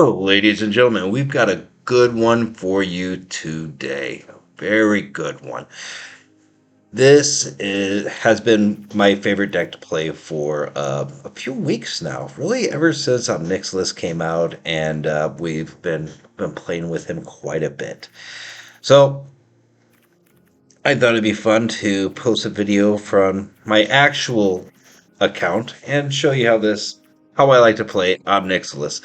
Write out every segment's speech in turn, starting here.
Oh, ladies and gentlemen, we've got a good one for you today. A very good one. Has been my favorite deck to play for a few weeks now. Really, ever since Nixilis came out, and we've been playing with him quite a bit. So I thought it'd be fun to post a video from my actual account and show you how I like to play Nixilis.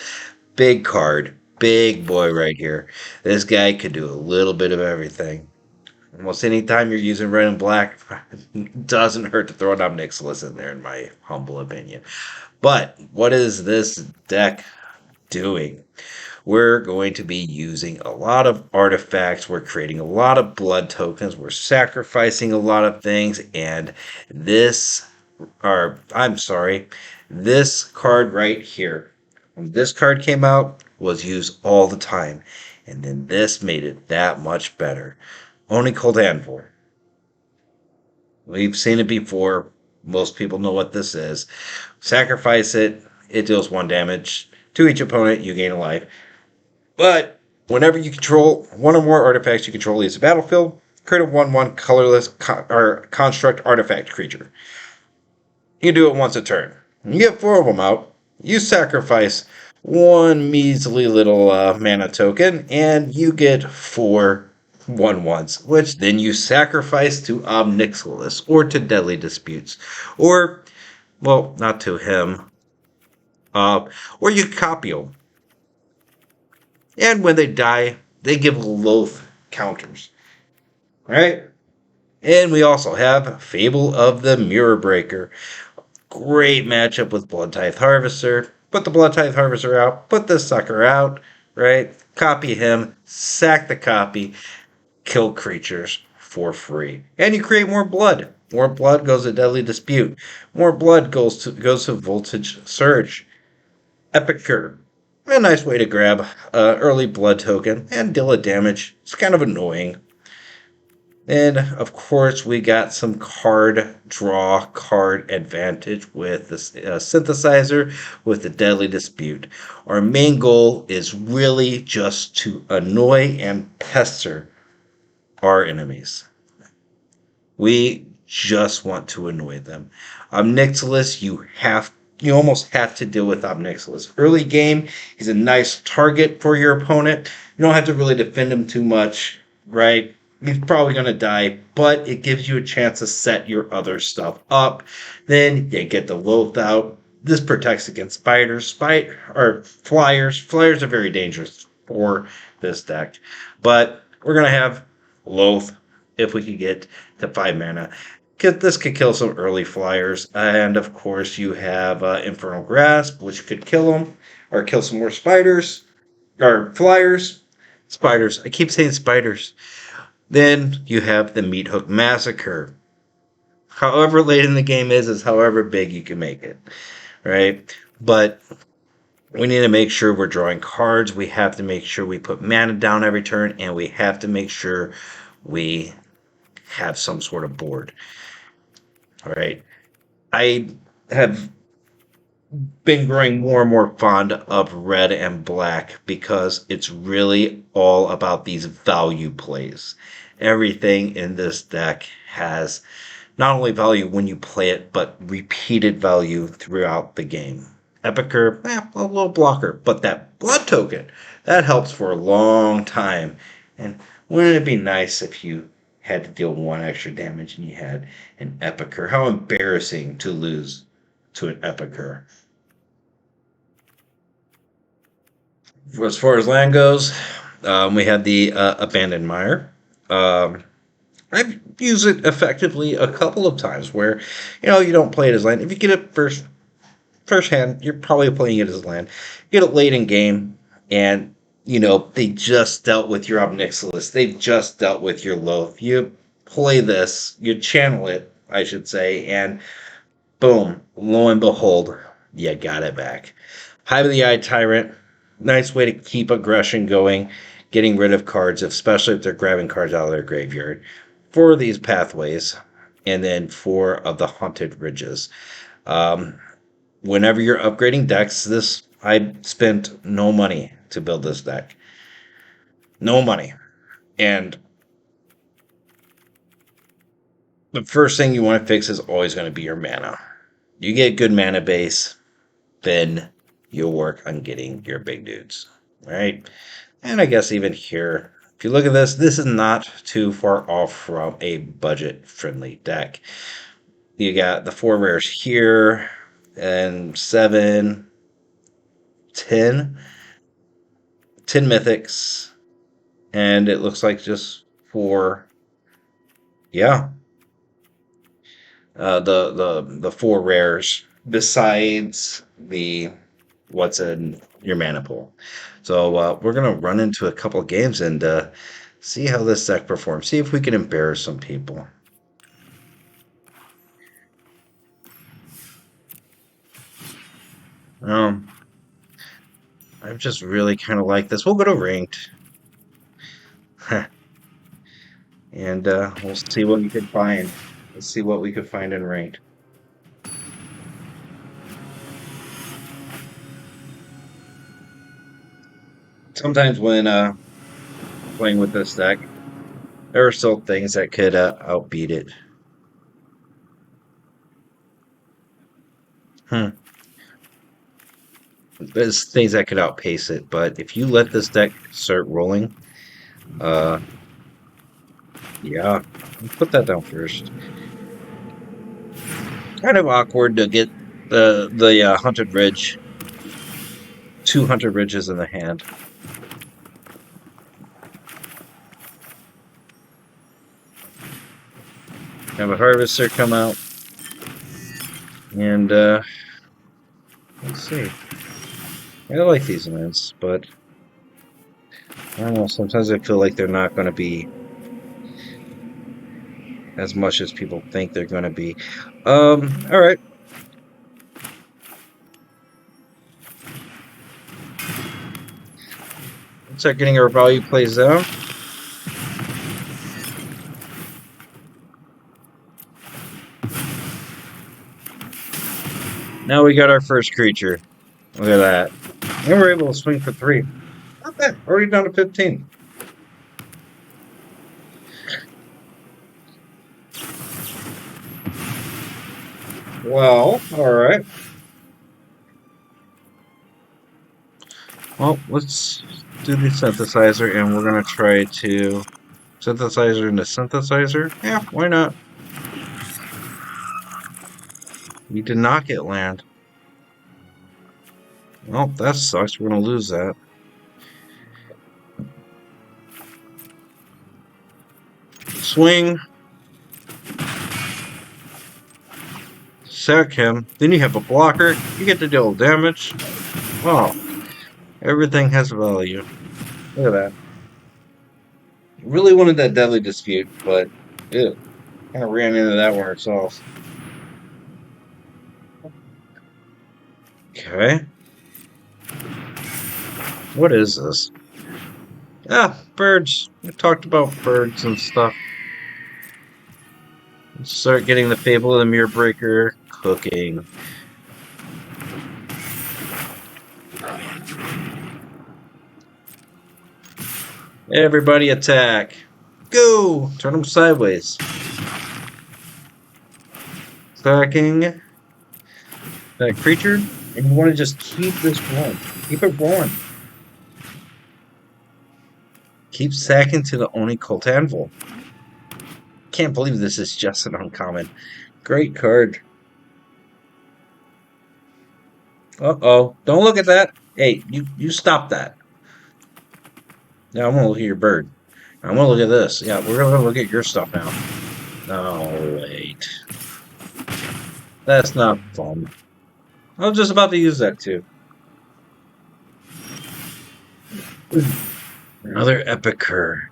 Big card, big boy right here. This guy could do a little bit of everything. Almost any time you're using red and black, doesn't hurt to throw an Nixilis in there, in my humble opinion. But what is this deck doing? We're going to be using a lot of artifacts. We're creating a lot of blood tokens. We're sacrificing a lot of things. And this card right here, when this card came out, was used all the time. And then this made it that much better. Only Cold Anvor. We've seen it before. Most people know what this is. Sacrifice it. It deals 1 damage to each opponent. You gain a life. But whenever you control one or more artifacts you control leaves the battlefield, create a 1/1 colorless or construct artifact creature. You can do it once a turn. You get 4 of them out. You sacrifice one measly little mana token, and you get 4 1/1s, which then you sacrifice to Nixilis or to Deadly Disputes, or, well, not to him, or you copy them. And when they die, they give Loath counters. Right? And we also have Fable of the Mirror Breaker. Great matchup with Blood Tithe Harvester. Put the Blood Tithe Harvester out. Put this sucker out. Right? Copy him. Sack the copy. Kill creatures for free. And you create more blood. More blood goes to Deadly Dispute. More blood goes to Voltage Surge. Epicure. A nice way to grab early blood token and deal a damage. It's kind of annoying. And of course, we got some card advantage with the synthesizer with the Deadly Dispute. Our main goal is really just to annoy and pester our enemies. We just want to annoy them. Nixilis, you almost have to deal with Nixilis. Early game, he's a nice target for your opponent. You don't have to really defend him too much, right? He's probably going to die, but it gives you a chance to set your other stuff up. Then you get the Loath out. This protects against spiders, or flyers. Flyers are very dangerous for this deck. But we're going to have Loath if we could get to 5 mana. This could kill some early flyers. And of course, you have Infernal Grasp, which could kill them, or kill some more spiders, or flyers. Spiders. I keep saying spiders. Then you have the Meat Hook Massacre. However late in the game is however big you can make it, right? But we need to make sure we're drawing cards. We have to make sure we put mana down every turn, and we have to make sure we have some sort of board. All right. I have been growing more and more fond of red and black because it's really all about these value plays. Everything in this deck has not only value when you play it, but repeated value throughout the game. Epicure, a little blocker, but that blood token, that helps for a long time. And wouldn't it be nice if you had to deal 1 extra damage and you had an Epicure? How embarrassing to lose to an Epicure. As far as land goes, we had the Abandoned Mire. I've used it effectively a couple of times where, you don't play it as land. If you get it first hand, you're probably playing it as land. You get it late in game, and, they just dealt with your Nixilis. They just dealt with your Loath. You play this, you channel it, I should say, and boom, lo and behold, you got it back. Hive of the Eye Tyrant. Nice way to keep aggression going, getting rid of cards, especially if they're grabbing cards out of their graveyard. 4 of these pathways, and then 4 of the Haunted Ridges. Whenever you're upgrading decks, I spent no money to build this deck. No money. And the first thing you want to fix is always going to be your mana. You get good mana base, then you'll work on getting your big dudes. Right? And I guess even here, if you look at this, this is not too far off from a budget-friendly deck. You got the 4 rares here, and 7, 10 mythics, and it looks like just 4, yeah, the 4 rares besides the what's in your mana pool. So we're gonna run into a couple of games and see how this deck performs. See if we can embarrass some people. I just really kind of like this. We'll go to ranked. And we'll see what we can find. Let's see what we could find in ranked. Sometimes when playing with this deck, there are still things that could outbeat it. There's things that could outpace it, but if you let this deck start rolling, yeah, put that down first. Kind of awkward to get the Hunted Ridge, 2 Hunted Ridges in the hand. Have a Harvester come out, and let's see. I like these lands, but I don't know. Sometimes I feel like they're not going to be as much as people think they're going to be. All right. Let's start getting our value plays down. Now we got our first creature. Look at that. And we're able to swing for 3. Not bad. Already down to 15. Well, alright. Well, let's do the synthesizer, and we're going to try to synthesizer into synthesizer. Yeah, why not? We did not get land. Well, that sucks. We're going to lose that. Swing. Sack him. Then you have a blocker. You get to deal damage. Wow. Everything has value. Look at that. Really wanted that Deadly Dispute, but ew, kind of ran into that one ourselves. Okay. What is this? Ah, birds. We talked about birds and stuff. Let's start getting the Fable of the Mirror Breaker cooking. Everybody attack. Go! Turn them sideways. Attacking that creature. And you want to just keep this going. Keep it going. Keep sacking to the Oni Cult Anvil. Can't believe this is just an uncommon. Great card. Uh-oh. Don't look at that. Hey, you stop that. Now I'm going to look at your bird. I'm going to look at this. Yeah, we're going to look at your stuff now. Oh, wait. That's not fun. I was just about to use that too. Another Epicure.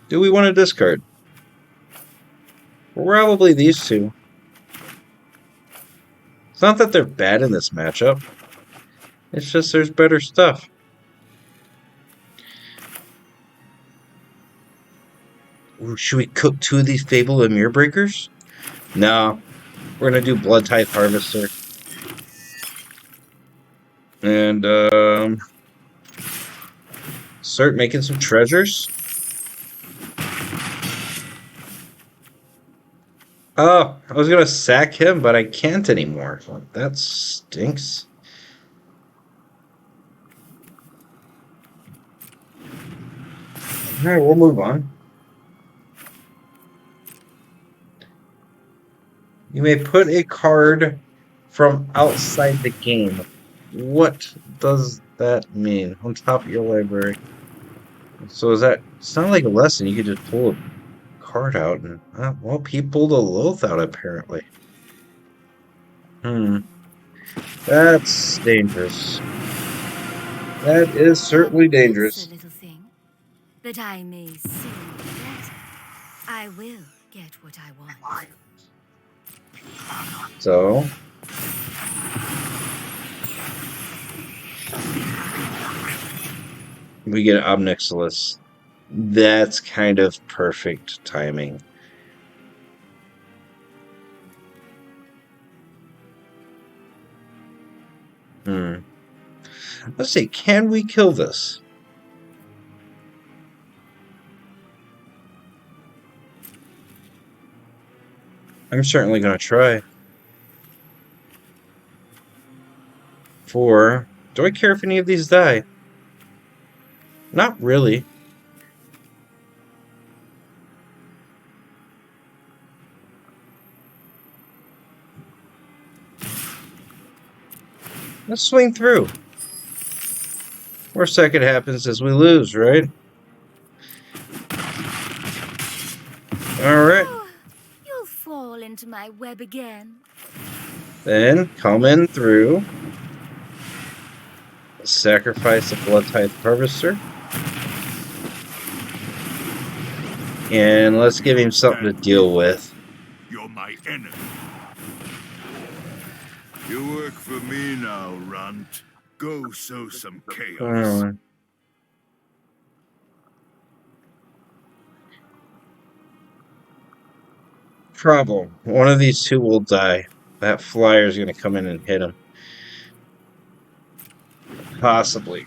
Do we want to discard? Probably these two. It's not that they're bad in this matchup. It's just there's better stuff. Ooh, should we cook 2 of these Fable and Mirror Breakers? No. We're going to do Blood Tithe Harvester. And, start making some treasures. Oh, I was gonna sack him, but I can't anymore. That stinks. Alright, we'll move on. You may put a card from outside the game. What does that mean? On top of your library. So is that... It's not like a lesson. You could just pull a card out and... well, he pulled a Loath out, apparently. That's dangerous. That is certainly dangerous. A little thing, that I may see better. I will get what I want. So... we get Nixilis. That's kind of perfect timing. Let's see, can we kill this? I'm certainly going to try. 4. Do I care if any of these die? Not really. Let's swing through. Worst that could happen is we lose, right? Alright. Oh, you'll fall into my web again. Then, coming through. Sacrifice the Blood Tithe Harvester. And let's give him something to deal with. You're my enemy. You work for me now, Runt. Go sow some chaos. Problem. One of these two will die. That flyer's going to come in and hit him. Possibly.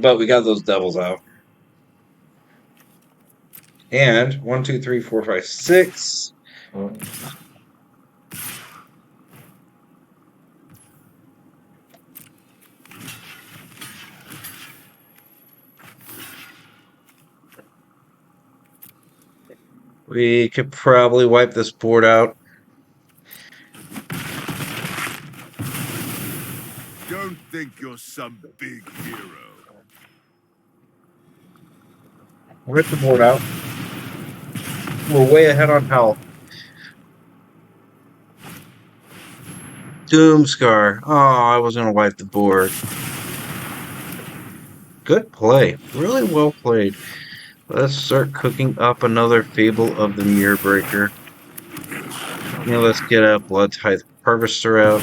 But we got those devils out. And 1, 2, 3, 4, 5, 6. We could probably wipe this board out. Don't think you're some big hero. Wipe the board out. We're way ahead on health. Doomscar. Oh, I was going to wipe the board. Good play. Really well played. Let's start cooking up another Fable of the Mirror Breaker. Now let's get a Blood Tithe Harvester out.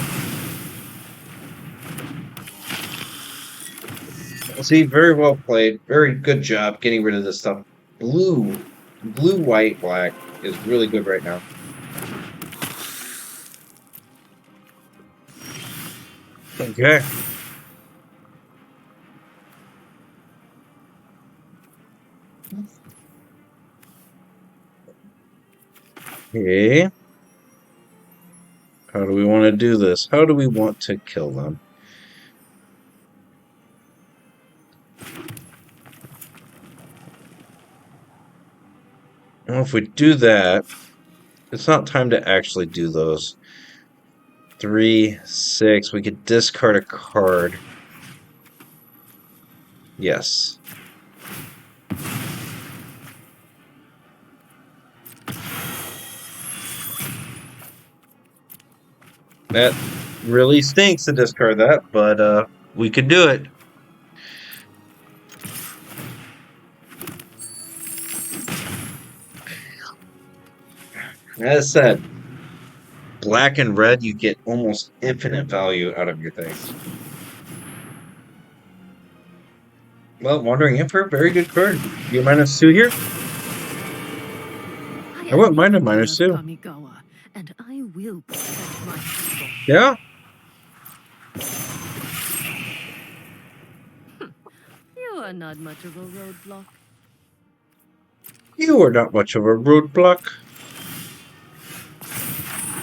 See, very well played. Very good job getting rid of this stuff. Blue, white, black is really good right now. Okay. Okay. How do we want to do this? How do we want to kill them? Well, if we do that, it's not time to actually do those. 3, 6, we could discard a card. Yes. That really stinks to discard that, but we could do it. As said, black and red, you get almost infinite value out of your things. Well, Wandering Emperor, very good card. You -2 here? I wouldn't mind a -2. And I will protect my people. Yeah? are not much of a roadblock. You are not much of a roadblock.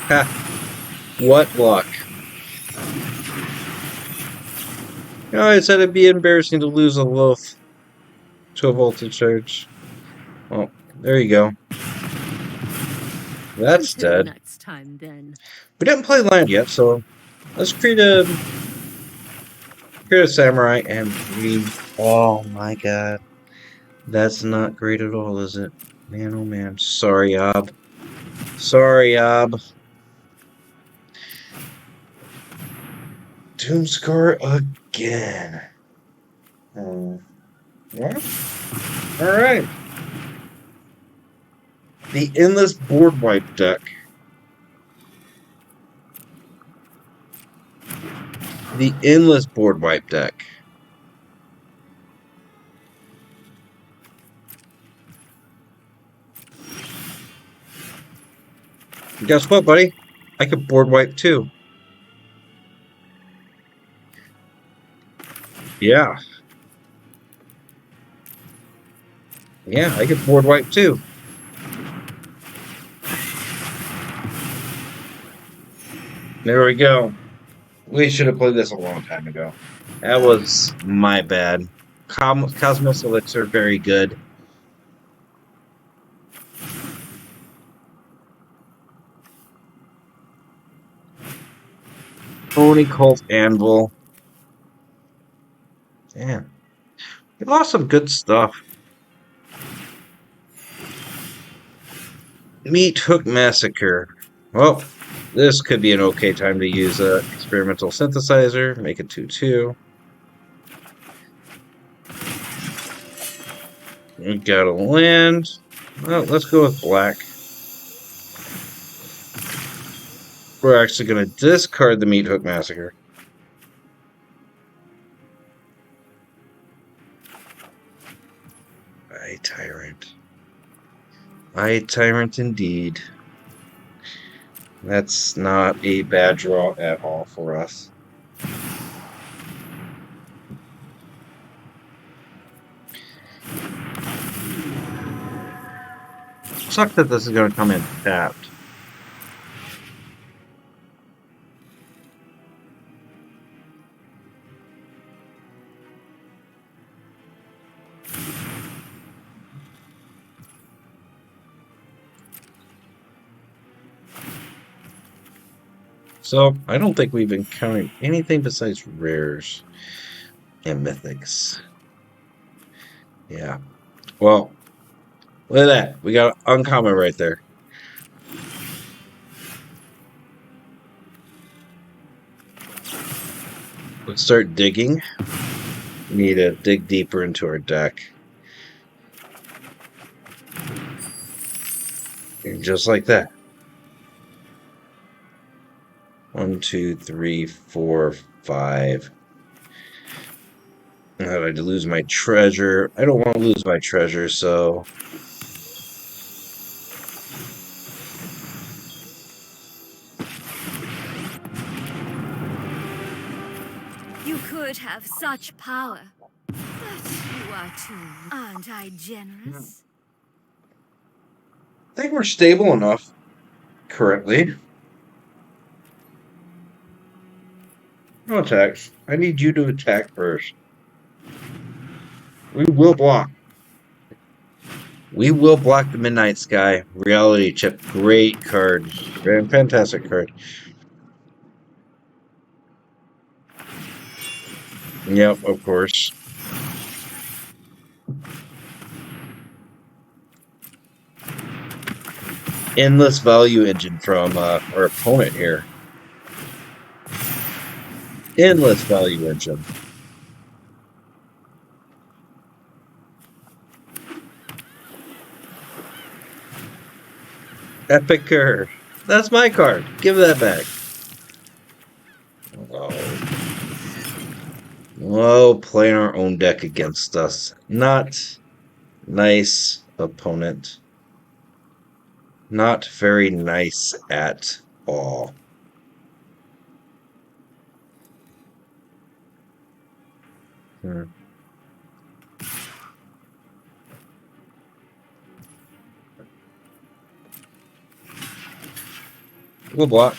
Ha! What block? You know, I said it'd be embarrassing to lose a loaf to a voltage charge. Well, there you go. That's Until dead. next time, then. We didn't play land yet, so let's create a samurai and green. Oh my god. That's not great at all, is it? Man, oh man. Sorry, Ob. Sorry, Ob. Doomscar again. Yeah. Alright. The Endless Board Wipe deck. The Endless Board Wipe deck. Guess what, buddy? I could board wipe too. Yeah. Yeah, I could board wipe too. There we go. We should have played this a long time ago. That was my bad. Cosmos Elixir, very good. Pony Cult Anvil. Damn. We lost some good stuff. Meat Hook Massacre. Well, this could be an okay time to use a experimental synthesizer. Make it 2/2. We got a land. Well, let's go with black. We're actually going to discard the Meat Hook Massacre. Eye Tyrant. Eye Tyrant indeed. That's not a bad draw at all for us. Sucks that this is going to come in tapped. So, I don't think we've encountered anything besides rares and mythics. Yeah. Well, look at that. We got uncommon right there. Let's start digging. We need to dig deeper into our deck. And just like that. 1, 2, 3, 4, 5. I had to lose my treasure. I don't want to lose my treasure, so... You could have such power, but you are too. Aren't I generous? I think we're stable enough currently. No attacks. I need you to attack first. We will block. We will block the Midnight Sky. Reality Chip. Great card. Fantastic card. Yep, of course. Endless value engine from our opponent here. Endless value engine. Epic card. That's my card. Give that back. Oh, playing our own deck against us. Not nice, opponent. Not very nice at all. We'll block.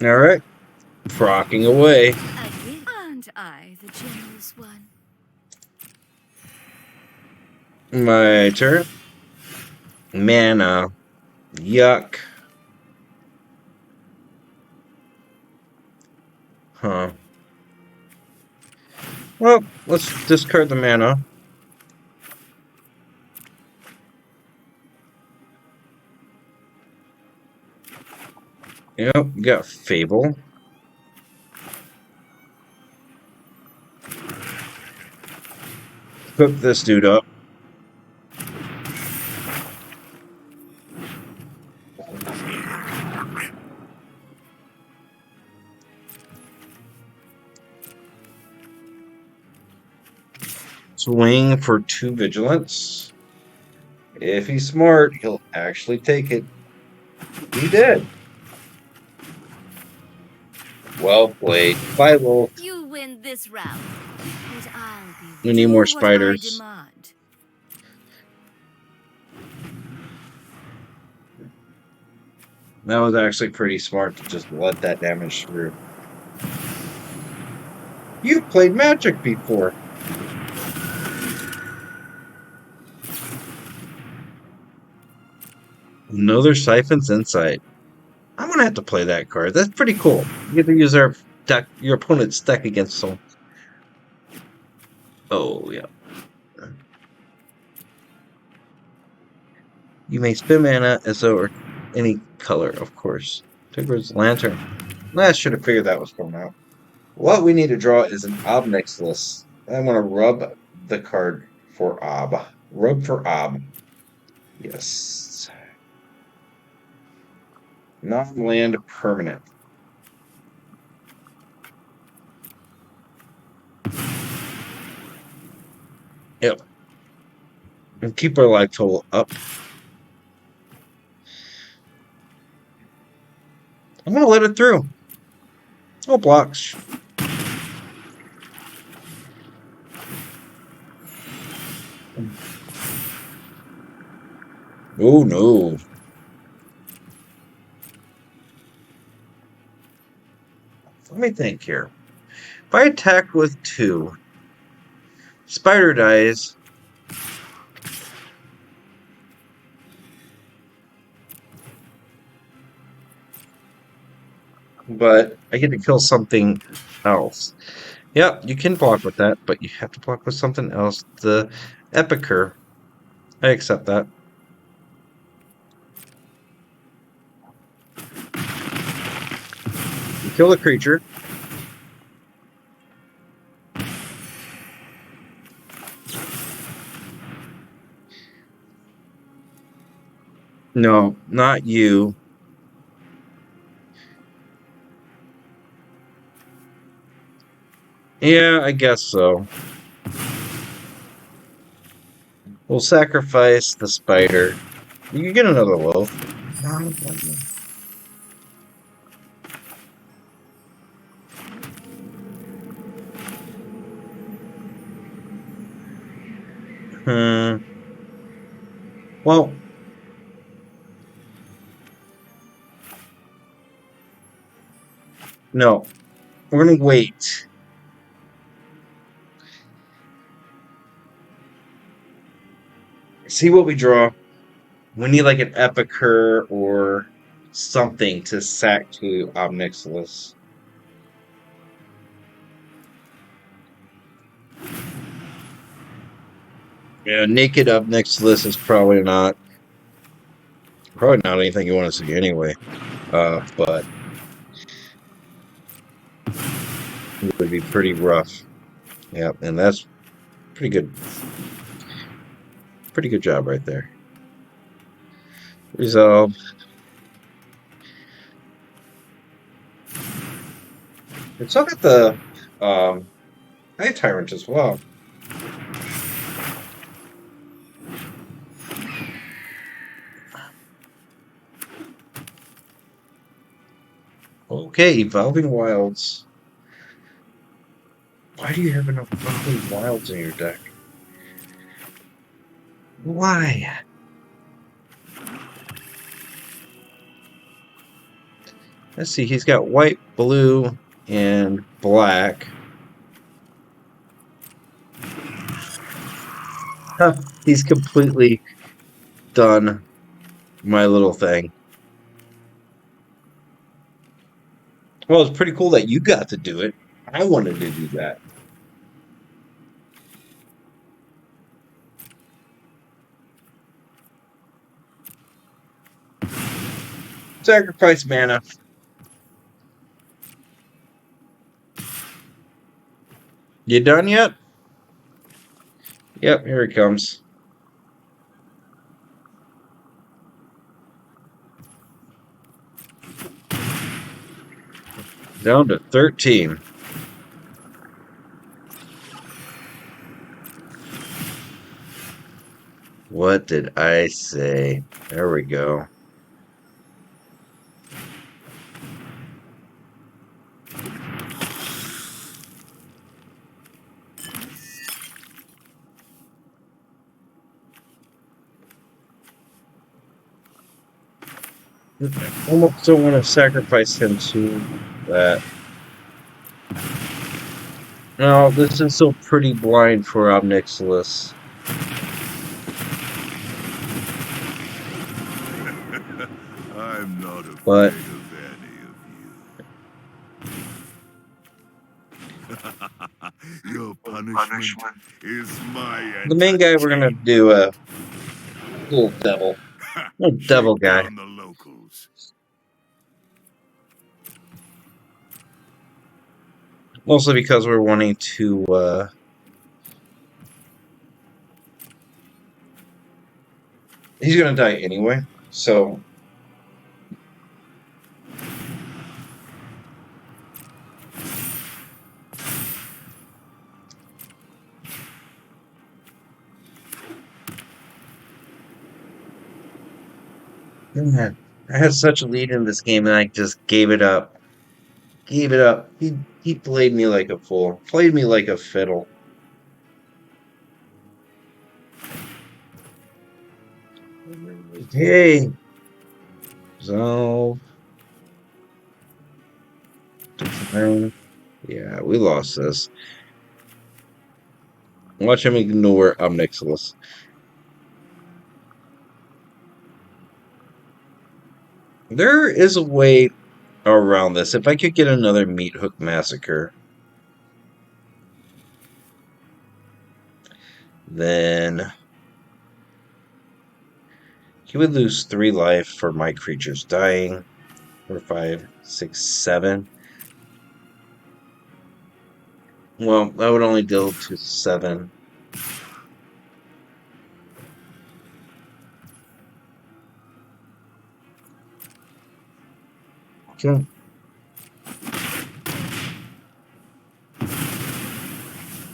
Alright. Frocking away. And I, the generous one. My turn. Mana. Yuck. Huh. Well, let's discard the mana. Yep, you got Fable. Cook this dude up. Swing for 2 vigilance. If he's smart, he'll actually take it. He did. Well played. Bye, Wolf. You win this round, but I'll be. We need more Do what I spiders. demand. That was actually pretty smart to just let that damage through. You've played Magic before. Another Siphon's Insight. I'm gonna have to play that card. That's pretty cool. You get to use our deck, your opponent's deck against them. Oh yeah. You may spend mana as though or any color, of course. Tigger's Lantern. I should have figured that was coming out. What we need to draw is an Ob Nixilis. I'm gonna rub the card for Ob. Rub for Ob. Yes. Non-land permanent. Yep. And keep our life total up. I'm gonna let it through. Oh, blocks. Oh no. Let me think here. If I attack with 2, Spider dies. But I get to kill something else. Yeah, you can block with that, but you have to block with something else. The Epicure. I accept that. You kill the creature. No, not you. Yeah, I guess so. We'll sacrifice the spider. You can get another loaf. Well, no. We're gonna wait. See what we draw. We need like an Epicure or something to sack to Ob Nixilis. Yeah, naked Ob Nixilis is probably not anything you want to see anyway. But it would be pretty rough. Yeah, and that's pretty good. Pretty good job right there. Resolve. It's still got the Eye Tyrant as well. Okay, Evolving Wilds. Why do you have enough fucking wilds in your deck? Why? Let's see, he's got white, blue, and black. Huh, he's completely done my little thing. Well, it's pretty cool that you got to do it. I wanted to do that. Sacrifice mana. You done yet? Yep, here it comes. Down to 13. What did I say? There we go. I almost don't want to sacrifice him to that. No, this is still pretty blind for Nixilis. I'm not afraid But of any of you. Your punishment is my the main guy we're gonna do a little devil. Little devil Shake guy. down the locals. Mostly because we're wanting to he's gonna die anyway, so man, I had such a lead in this game and I just gave it up. Gave it up. He played me like a fool. Played me like a fiddle. Hey. So yeah, we lost this. Watch him ignore Nixilis. There is a way around this. If I could get another Meat Hook Massacre, then he would lose 3 life for my creatures dying. 4, 5, 6, 7. Well, that would only deal to 7. Okay.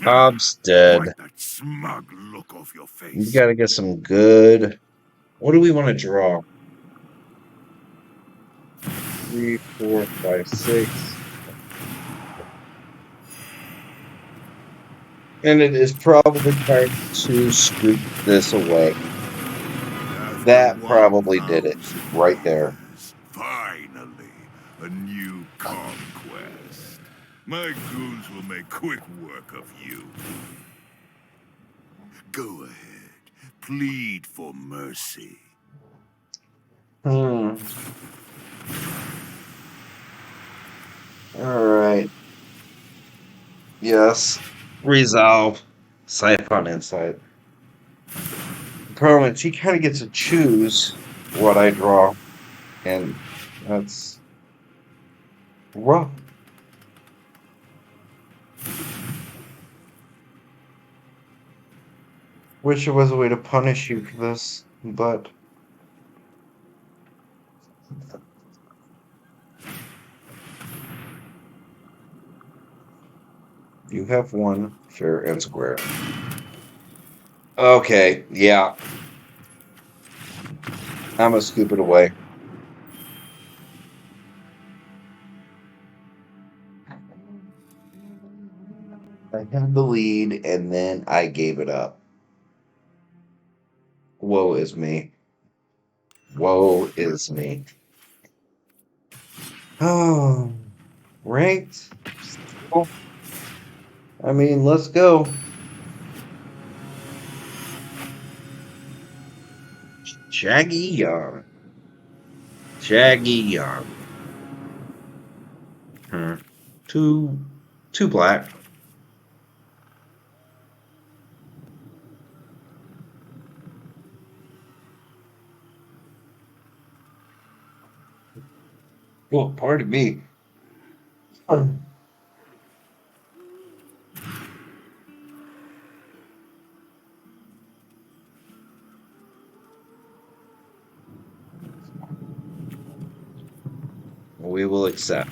Bob's dead. Wipe that smug look off your face. We gotta get some good. What do we want to draw? 3, 4, 5, 6. And it is probably time to scoop this away. That probably did it right there. Finally, a new conquest. My goons will make quick work of you. Go ahead, plead for mercy. Alright. Yes. Resolve. Siphon Insight. The problem is he kind of gets to choose what I draw. And that's rough. Wish there was a way to punish you for this, but you have won fair and square. Okay, yeah. I'm gonna scoop it away. I had the lead, and then I gave it up. Woe is me. Woe is me. Oh, ranked. Well, I mean, let's go. Shaggy Young. Shaggy Young. Hmm. Two black. Well, pardon me. We will accept.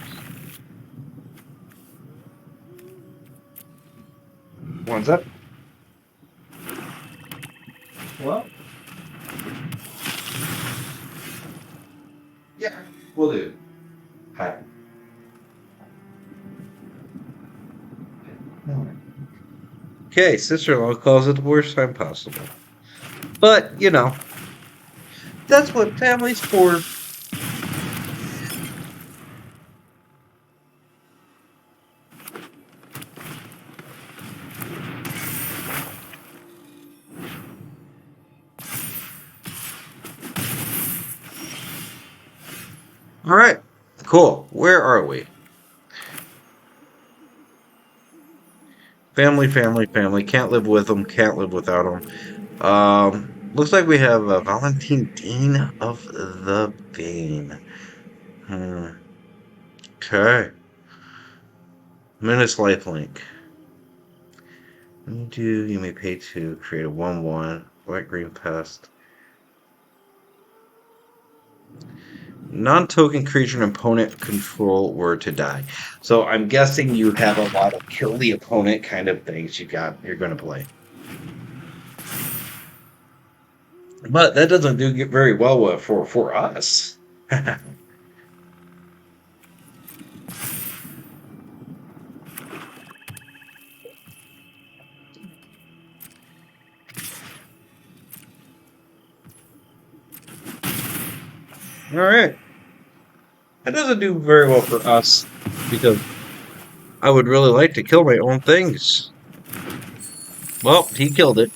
One's up. Well, yeah, we'll do. Hi. Okay, sister-in-law calls it the worst time possible. But, you know, that's what family's for. All right, cool. Where are we? Family, family, family. Can't live with them. Can't live without them. Looks like we have Valentine Dean of the Vein. Hmm. Okay. Minutes lifelink. You may pay to create a 1/1 white green pest. Non-token creature and opponent control were to die. So I'm guessing you have a lot of kill the opponent kind of things you're gonna play. But that doesn't do very well for us. All right. That doesn't do very well for us because I would really like to kill my own things. Well, he killed it.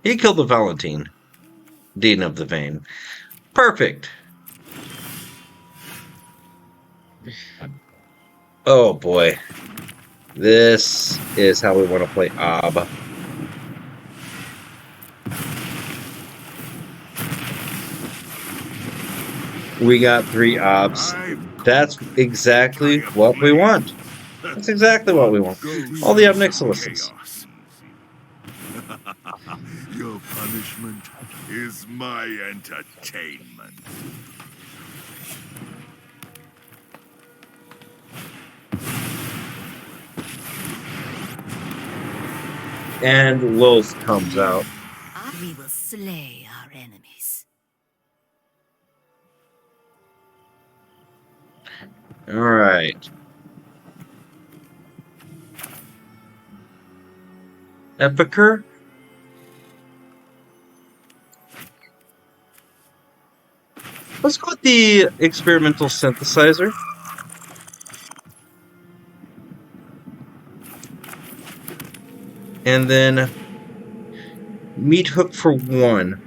He killed the Valentine, Dean of the Vein. Perfect. Oh boy. This is how we want to play Ob. We got 3 Obs. That's exactly what we want. That's exactly what we want. All the Nixilis. Your punishment is my entertainment. And Lilith comes out. We will slay our enemies. All right. Epicer. Let's go with the experimental synthesizer. And then meat hook for 1.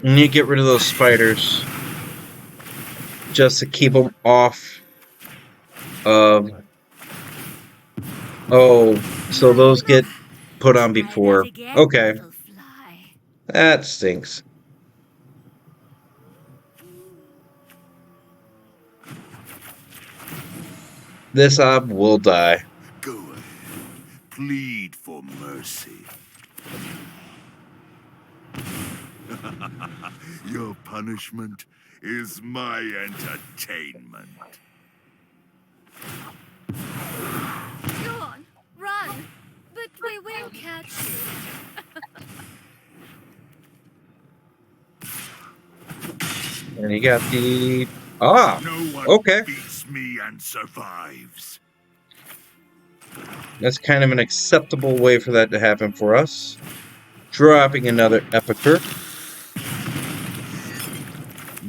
You need to get rid of those spiders just to keep them off of. Oh, so those get put on before. Okay. That stinks. This Ob will die. Go ahead. Plead for mercy. Your punishment is my entertainment. Go on, run! But we will catch you. And you got the... Ah! No one Okay. beats me and survives. That's kind of an acceptable way for that to happen for us. Dropping another Epicure.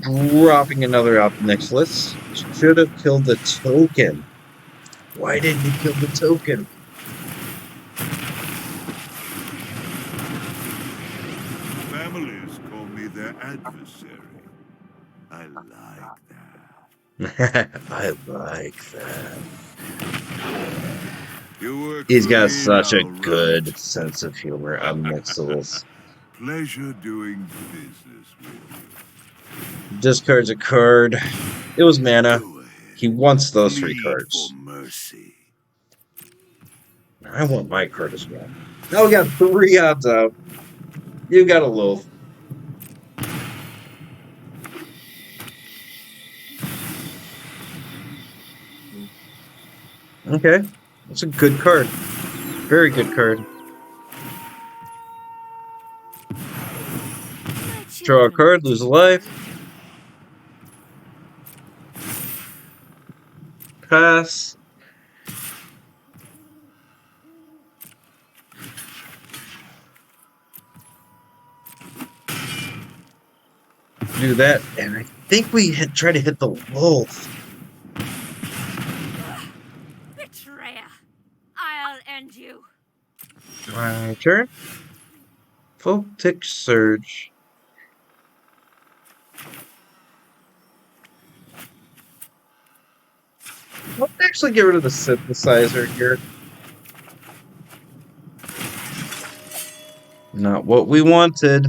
Dropping another out Nixilis. Should have killed the token. Why didn't he kill the token? Families call me their adversary. I like that. I like that. You work He's for got me such a now, right? good sense of humor on Nixilis. Pleasure doing business with you. Discards a card. It was mana. Go ahead. He wants those 3 Plead cards. for mercy. I want my card as well. Now we got 3 odds out. You got a loaf. Okay. That's a good card. Very good card. Draw a card, lose a life. Pass. Do that, and I think we try to hit the wolf. Betrayer! I'll end you. My turn. Voltic Surge. Let's actually get rid of the synthesizer here. Not what we wanted.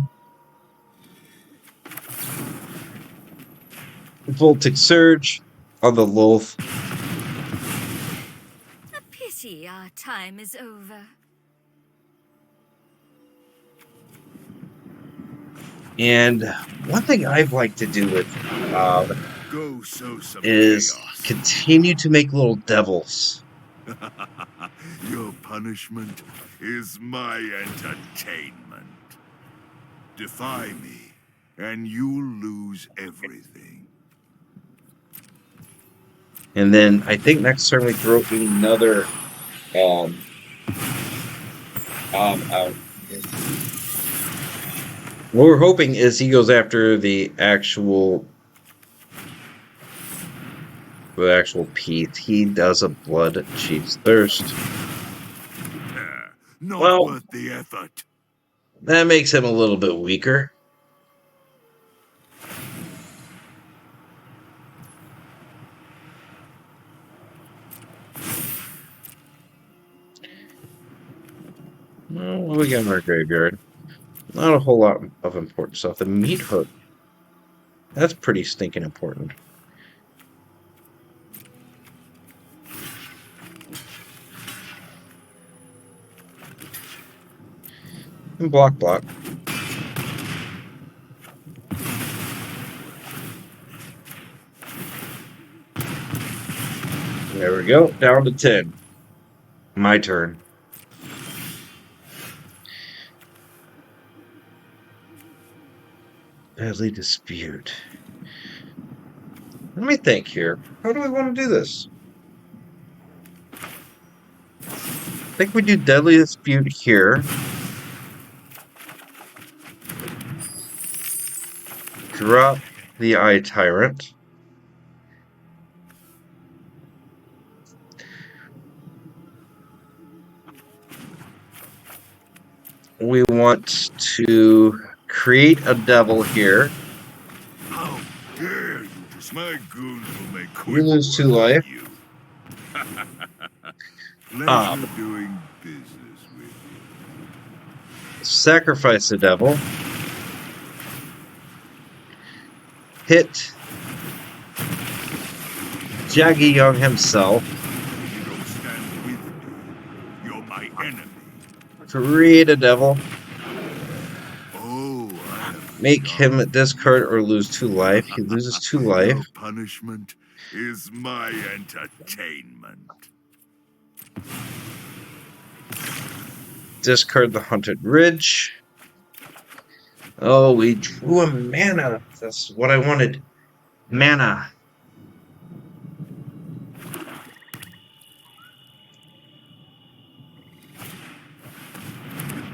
Voltic Surge on the Lolth. A pity our time is over. And one thing I've liked to do with Go sow some is chaos. continue to make little devils. Your punishment is my entertainment. Defy me, and you'll lose everything. And then I think next turn we throw another out. What we're hoping is he goes after the actual Pete. He does a Blood Chief's Thirst. Not Well, worth the effort. that makes him a little bit weaker. Well, what do we got in our graveyard? Not a whole lot of important stuff. The Meat Hook. That's pretty stinking important. And block. There we go. Down to 10. My turn. Deadly Dispute. Let me think here. How do we want to do this? I think we do Deadly Dispute here. Drop the Eye Tyrant. We want to create a devil here. How dare you? My goons will make quick You lose 2 work of life. you. Pleasure doing business with you. Sacrifice the devil. Hit Jaggy Young himself. You don't stand with me. You're my enemy. Create a devil. Oh, I have Make begun. him discard or lose 2 life. He loses 2 life. Your punishment is my entertainment. Discard the Haunted Ridge. Oh, we drew a mana. That's what I wanted. Mana.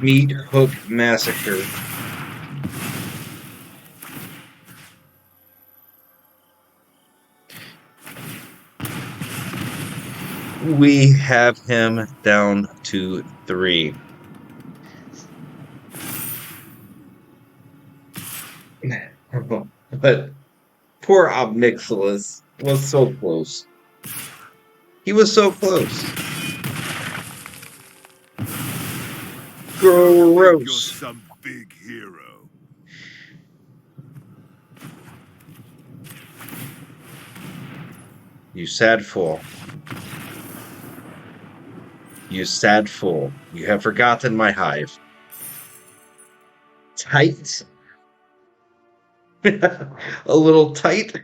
Meat Hook Massacre. We have him down to 3. But poor Nixilis was so close. He was so close. You're Gross. some big hero. You sad fool. You sad fool. You have forgotten my hive. Tight? A little tight?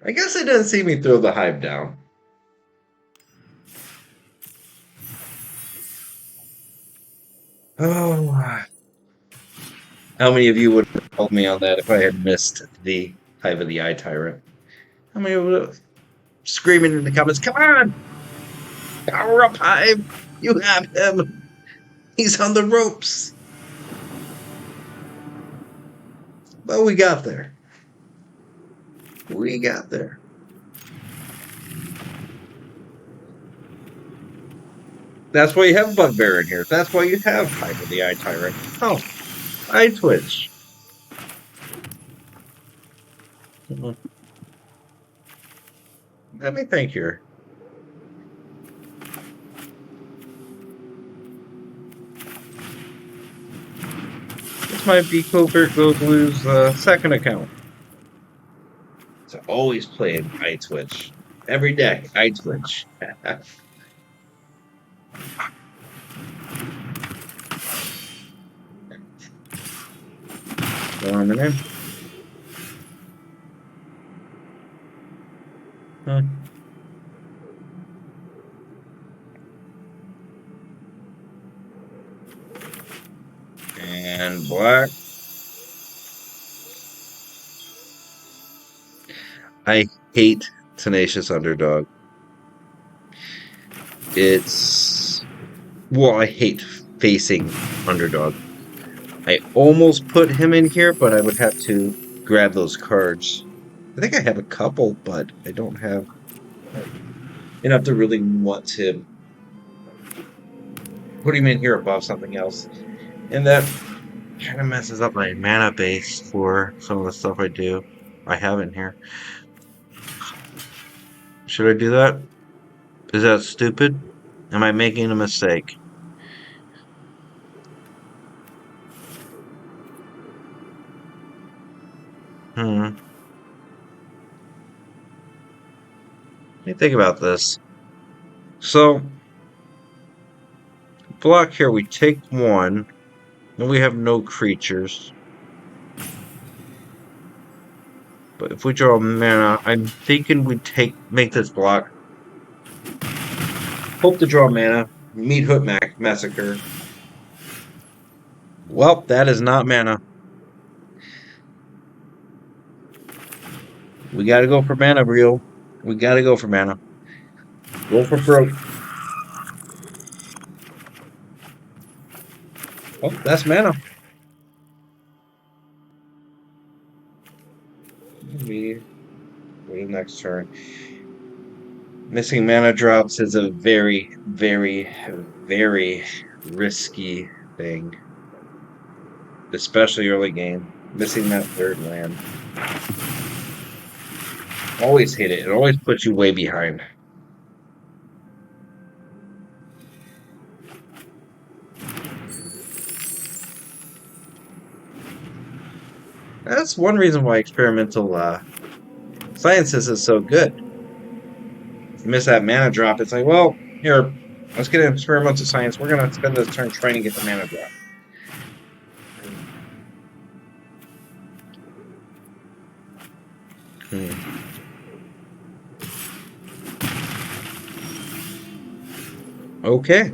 I guess they didn't see me throw the hive down. Oh. How many of you would have called me on that if I had missed the Hive of the Eye Tyrant? How many would have screaming in the comments, come on! Power up, Hive! You have him! He's on the ropes! Well, we got there. We got there. That's why you have Bugbear in here. That's why you have Hive of the Eye Tyrant. Oh, Eye Twitch. Let me think here. This might be Covert Go Blue's second account. So always playing Eye Twitch. Every deck, Eye Twitch. Going in. Huh. And black. I hate Tenacious Underdog. I hate facing Underdog. I almost put him in here, but I would have to grab those cards. I think I have a couple, but I don't have enough to really want to put him in here above something else. And that kind of messes up my mana base for some of the stuff I do. I have in here. Should I do that? Is that stupid? Am I making a mistake? Let me think about this. So, block here, we take 1, and we have no creatures. But if we draw mana, I'm thinking we make this block. Hope to draw mana. Meat Hook Massacre. Well, that is not mana. We gotta go for mana, real. We gotta go for mana. Go for broke. Oh, that's mana. Maybe wait next turn. Missing mana drops is a very, very, very risky thing. Especially early game. Missing that third land. Always hit it. It always puts you way behind. That's one reason why experimental sciences is so good. If you miss that mana drop, it's like, well, here, let's get an experimental science. We're going to spend this turn trying to get the mana drop. Okay.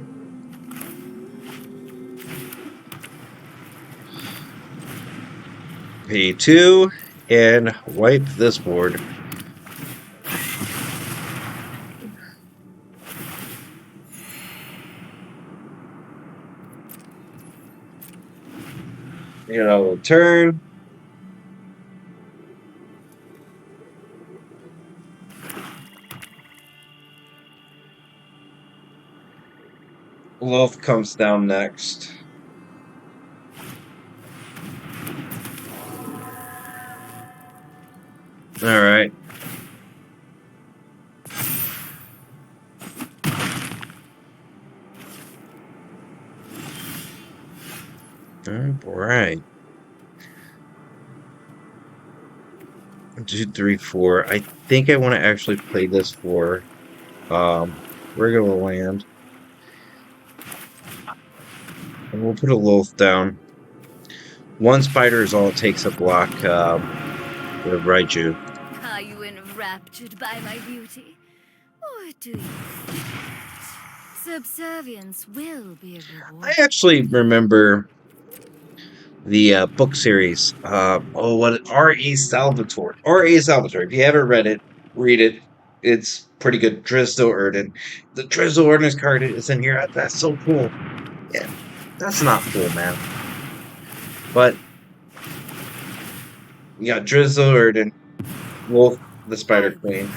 Pay 2 and wipe this board. We'll turn. Loaf comes down next. Alright. Alright. 1, 2, 3, 4. I think I want to actually play this for regular land. And we'll put a loaf down. 1 spider is all it takes to block the Raiju. Are you enraptured by my beauty? Or do you think subservience will be a reward? I actually remember the book series. R.A. Salvatore. R.A. Salvatore. If you haven't read it, read it. It's pretty good. Drizzo Erden. The Drizzo Erden's card is in here. That's so cool. Yeah, that's not cool, man. But yeah, Drizzo Erden, Wolf, the Spider Queen.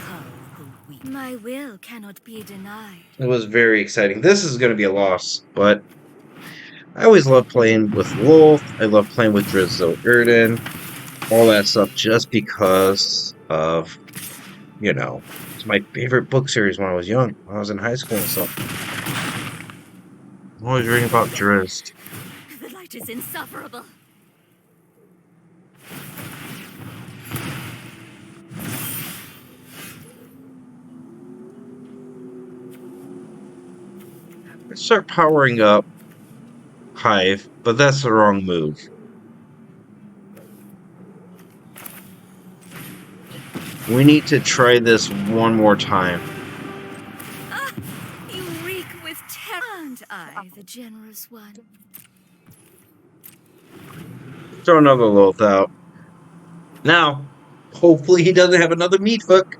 My will cannot be denied. It was very exciting. This is going to be a loss, but I always love playing with Wolf. I love playing with Drizzo Erden. All that stuff just because of, it's my favorite book series when I was young, when I was in high school and stuff. I'm always reading about Drizzt. The light is insufferable. I start powering up Hive, but that's the wrong move. We need to try this one more time. Ah, you reek with terror. And I, the generous one. Throw another Loth out. Now, hopefully he doesn't have another meat hook.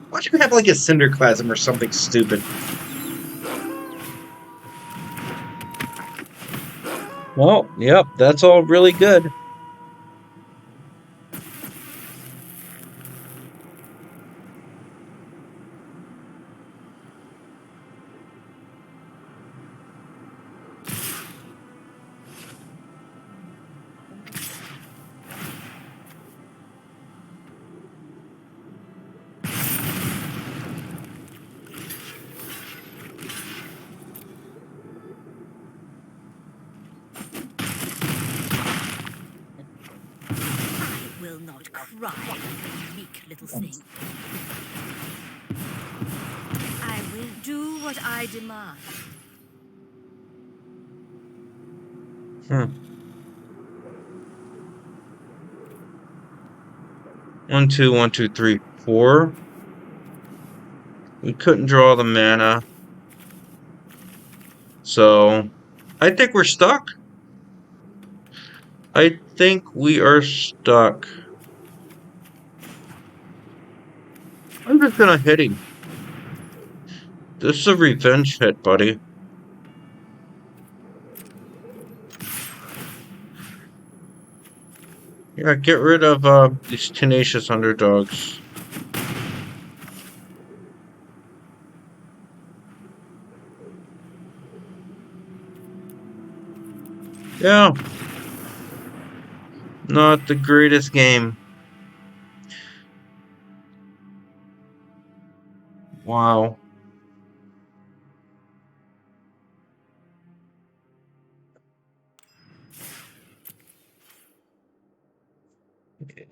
Why don't you have like a Cinderclasm or something stupid? Well, yep, that's all really good. Will not cry, meek little thing. I will do what I demand. 1, 2, 1, 2, 3, 4. We couldn't draw the mana. So, I think we're stuck. I think we are stuck. I'm just gonna hit him. This is a revenge hit, buddy. Yeah, get rid of these tenacious underdogs. Yeah. Not the greatest game. Wow.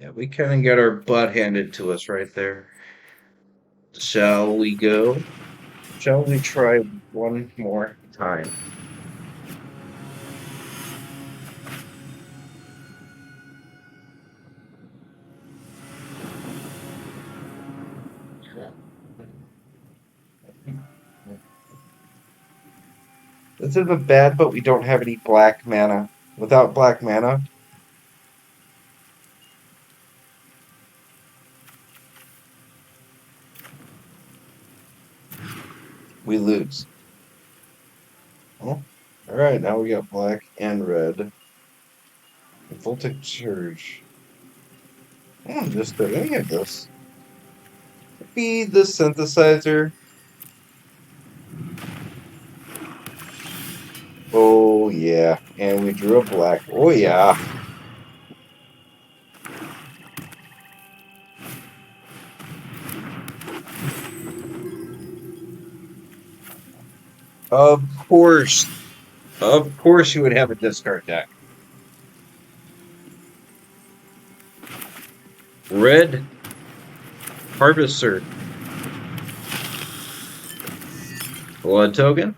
Yeah, we kind of got our butt handed to us right there. Shall we go? Shall we try one more time? This isn't bad, but we don't have any black mana. Without black mana, we lose. Oh. Alright, now we got black and red. Voltage surge. I don't discard any of this. Feed the synthesizer. Oh yeah. And we drew a black. Oh yeah. Of course. Of course you would have a discard deck. Red Harvester. Blood token.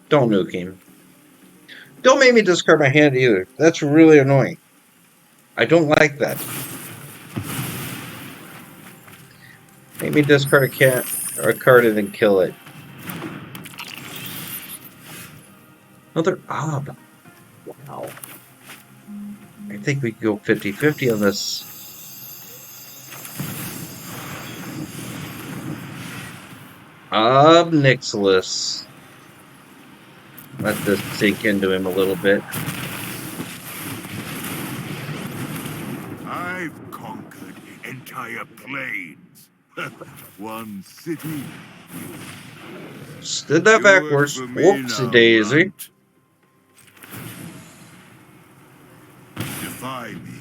Don't nuke him. Don't make me discard my hand either. That's really annoying. I don't like that. Make me discard a cat or a card and then kill it. Another ob. Wow. I think we could go 50-50 on this. Nixilis. Let this sink into him a little bit. I've conquered entire plains. One city. Did that Do it backwards. for me Whoopsie now, daisy. runt. Defy me.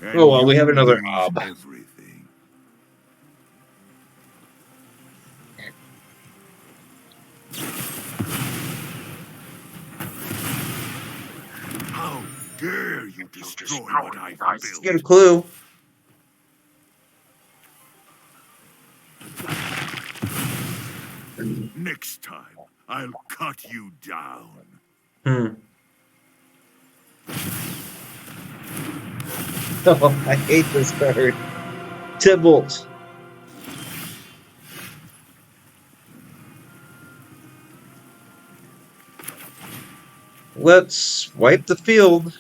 and Oh well, we you have another lose ob. Everything. How dare you destroy what I've Let's get a built? clue. Next time, I'll cut you down. Oh, I hate this card. Tybalt. Let's wipe the field.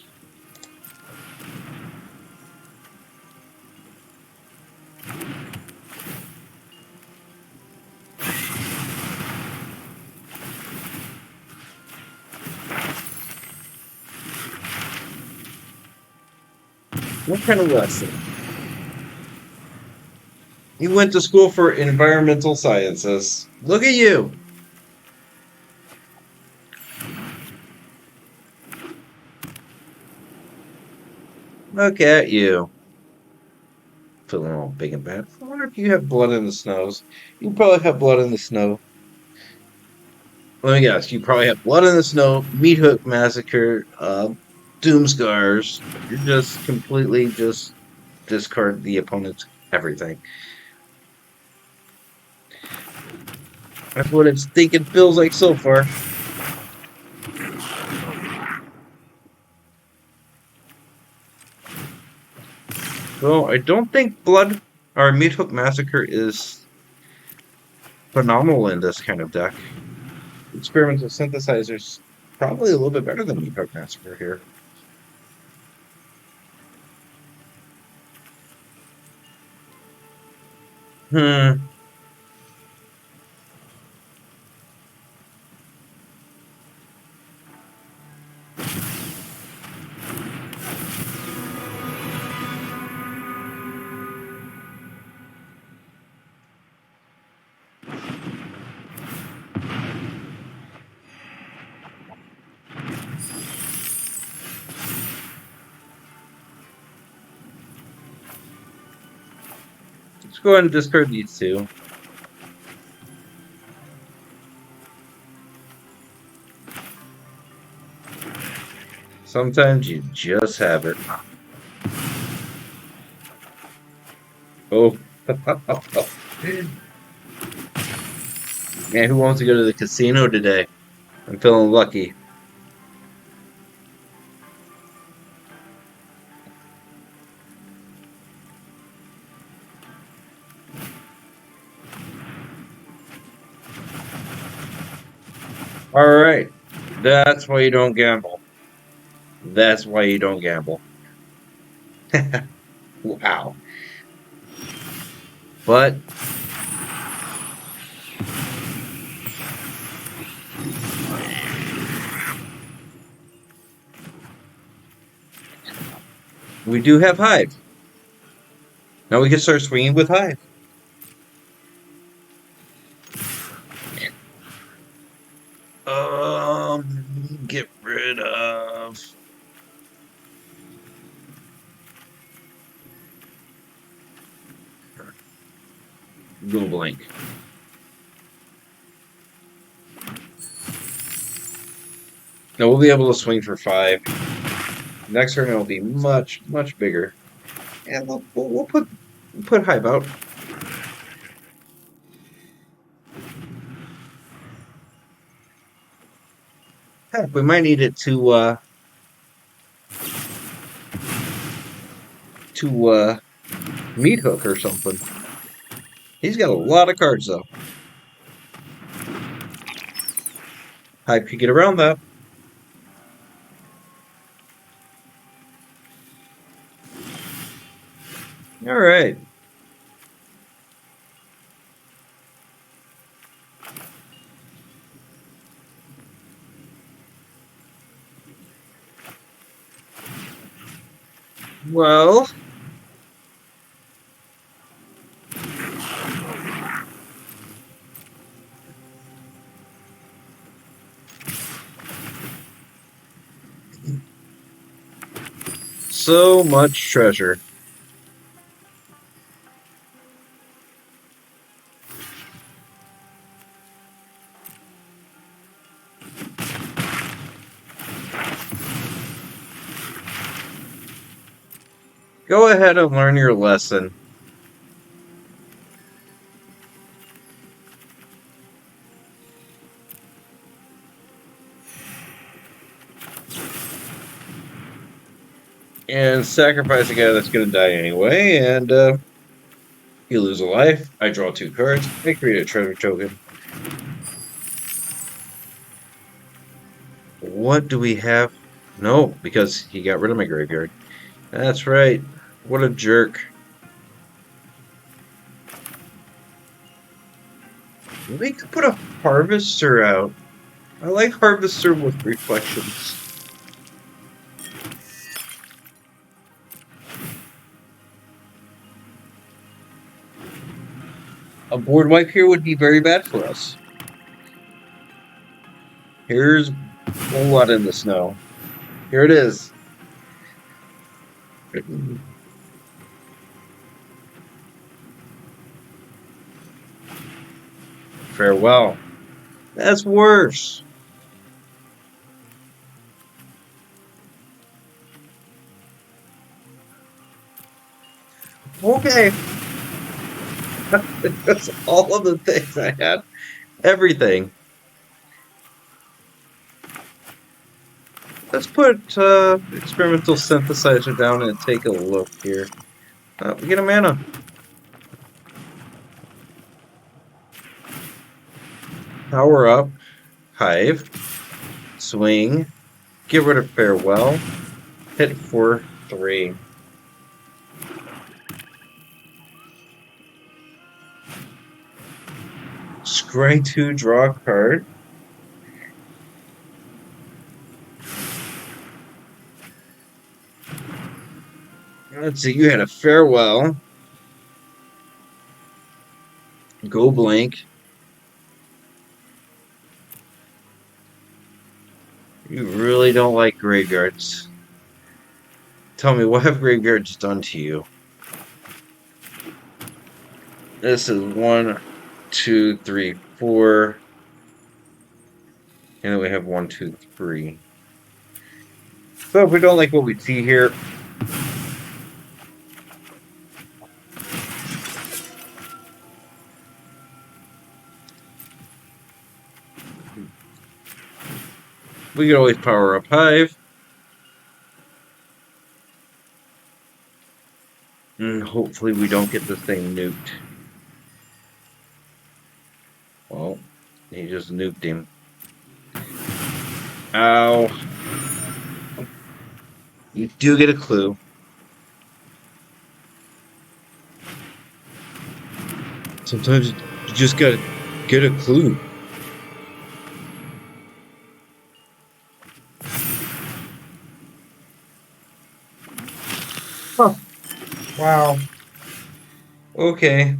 What kind of lesson? You went to school for environmental sciences. Look at you. Look at you. Feeling all big and bad. I wonder if you have blood in the snows. You probably have blood in the snow. Let me guess. You probably have blood in the snow, Meat Hook Massacre, Doomscars. You're just completely just discard the opponent's everything. That's what it's thinking feels like so far. So I don't think Blood or Meat Hook Massacre is phenomenal in this kind of deck. Experimental Synthesizer's probably a little bit better than Meat Hook Massacre here. Let's go ahead and discard these two. Sometimes you just have it. Oh. Man, who wants to go to the casino today? I'm feeling lucky. Alright. That's why you don't gamble. That's why you don't gamble. Wow. But we do have Hive. Now we can start swinging with Hive. Get rid of. Go blank. Now we'll be able to swing for 5. Next turn it'll be much, much bigger. And we'll put Hive out. Heck, we might need it to meat hook or something. He's got a lot of cards though. Hive could get around that. All right. Well, so much treasure. Go ahead and learn your lesson. And sacrifice a guy that's going to die anyway, and you lose a life. I draw 2 cards. I create a treasure token. What do we have? No, because he got rid of my graveyard. That's right. What a jerk. We could put a Harvester out. I like Harvester with reflections. A board wipe here would be very bad for us. Here's a whole lot in the snow. Here it is. Farewell. That's worse. Okay. That's all of the things I had. Everything. Let's put experimental synthesizer down and take a look here. We get a mana. Power up. Hive. Swing. Get rid of Farewell. Hit for 3. Scry 2, draw a card. Let's see, you had a Farewell. Go blank. You really don't like graveyards. Tell me, what have graveyards done to you? This is 1, 2, 3, 4. And then we have 1, 2, 3. So if we don't like what we see here, we can always power up Hive. And hopefully we don't get this thing nuked. Well, he just nuked him. Ow. You do get a clue. Sometimes you just gotta get a clue. Huh. Wow. Okay.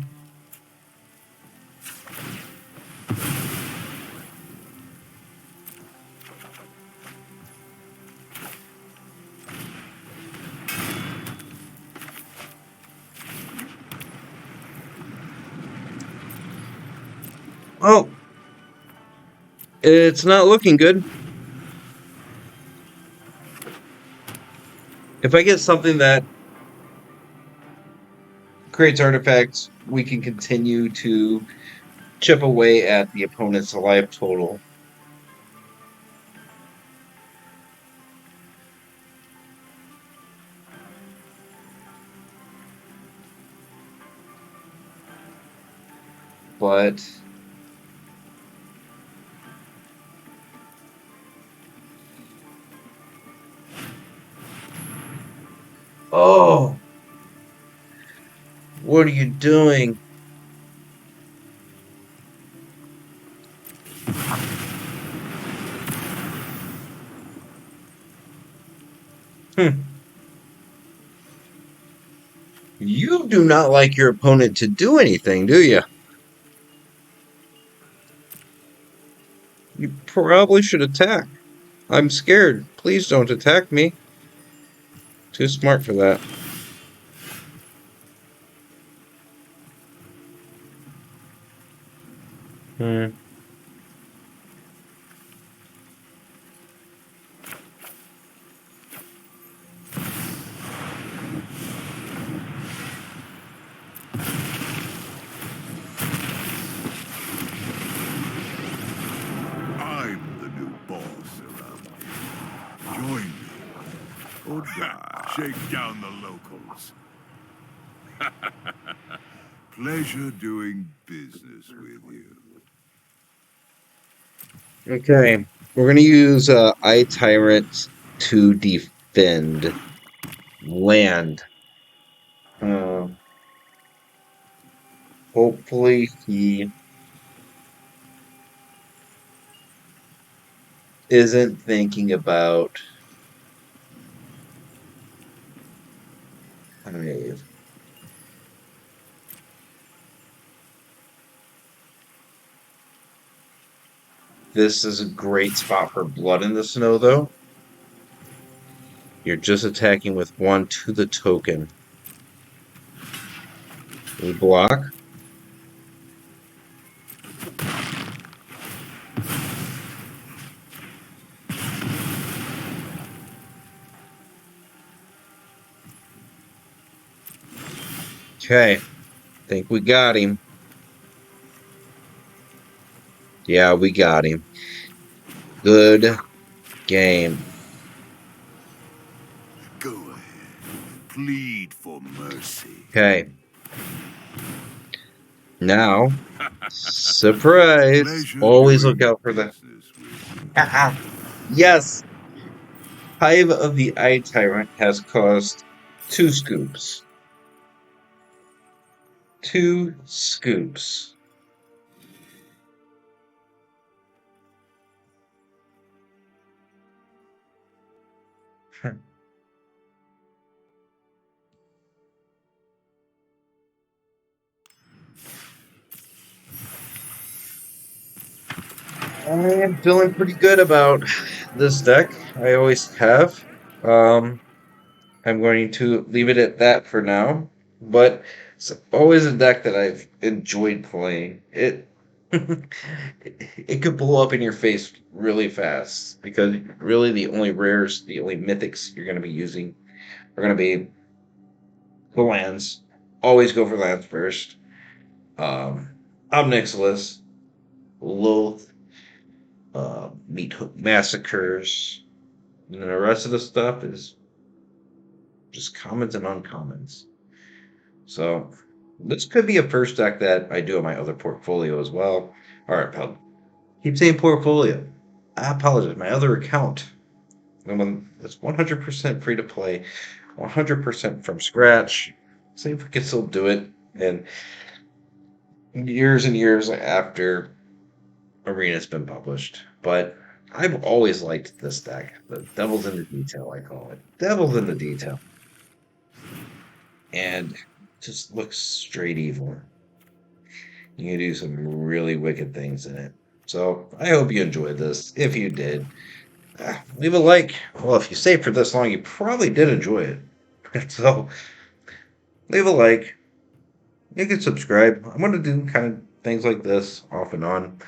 Oh, it's not looking good. If I get something that creates artifacts, we can continue to chip away at the opponent's life total. But oh, what are you doing? Hmm. You do not like your opponent to do anything, do you? You probably should attack. I'm scared. Please don't attack me. Too smart for that. Hmm. I'm the new boss around here. Join me. Or die. Shake down the locals. Pleasure doing business with you. Okay. We're going to use Eye Tyrant to defend land. Uh, Hopefully he isn't thinking about Hive. This is a great spot for blood in the snow, though. You're just attacking with one to the token. We block. Okay. Think we got him. Yeah, we got him. Good game. Go ahead. Plead for mercy. Okay. Now, surprise. Pleasure Always look doing out for the. business with you. Yes. Hive of the Eye Tyrant has caused 2 scoops. 2 scoops. I'm feeling pretty good about this deck. I always have. Um, I'm going to leave it at that for now. But it's always a deck that I've enjoyed playing. It could blow up in your face really fast because really the only rares, the only mythics you're going to be using are going to be the lands. Always go for lands first. I'm Nixilis. Loath. Meat Hook Massacres. And then the rest of the stuff is just commons and uncommons. So this could be a first deck that I do in my other portfolio as well. All right, pal. Keep saying portfolio. I apologize. My other account. It's 100% free to play, 100% from scratch. See if we can still do it. And years and years after Arena's been published. But I've always liked this deck. The devil's in the detail, I call it. Devil's in the detail. and just looks straight evil. You can do some really wicked things in it. So I hope you enjoyed this. If you did, leave a like. Well, if you stayed for this long, you probably did enjoy it. So leave a like. You can subscribe. I'm going to do kind of things like this off and on.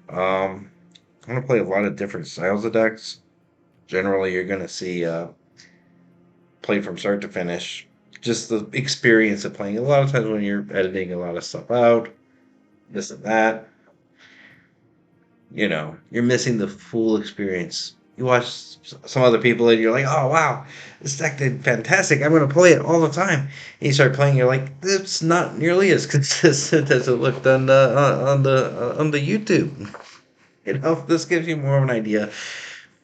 I'm going to play a lot of different styles of decks. Generally, you're going to see play from start to finish. Just the experience of playing. A lot of times when you're editing a lot of stuff out, this and that, you're missing the full experience. You watch some other people and you're like, oh wow, this deck did fantastic. I'm going to play it all the time. And you start playing, you're like, it's not nearly as consistent as it looked on the YouTube. This gives you more of an idea.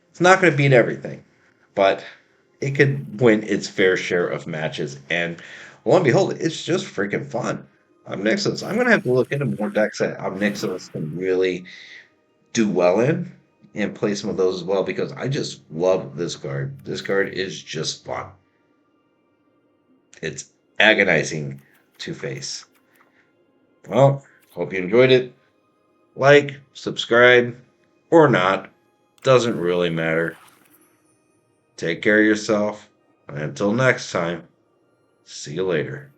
It's not going to beat everything, but it could win its fair share of matches. And lo and behold, it's just freaking fun. Nixilis. I'm going to have to look into more decks that Nixilis can really do well in and play some of those as well because I just love this card. This card is just fun. It's agonizing to face. Well, hope you enjoyed it. Like, subscribe, or not. Doesn't really matter. Take care of yourself. And until next time, see you later.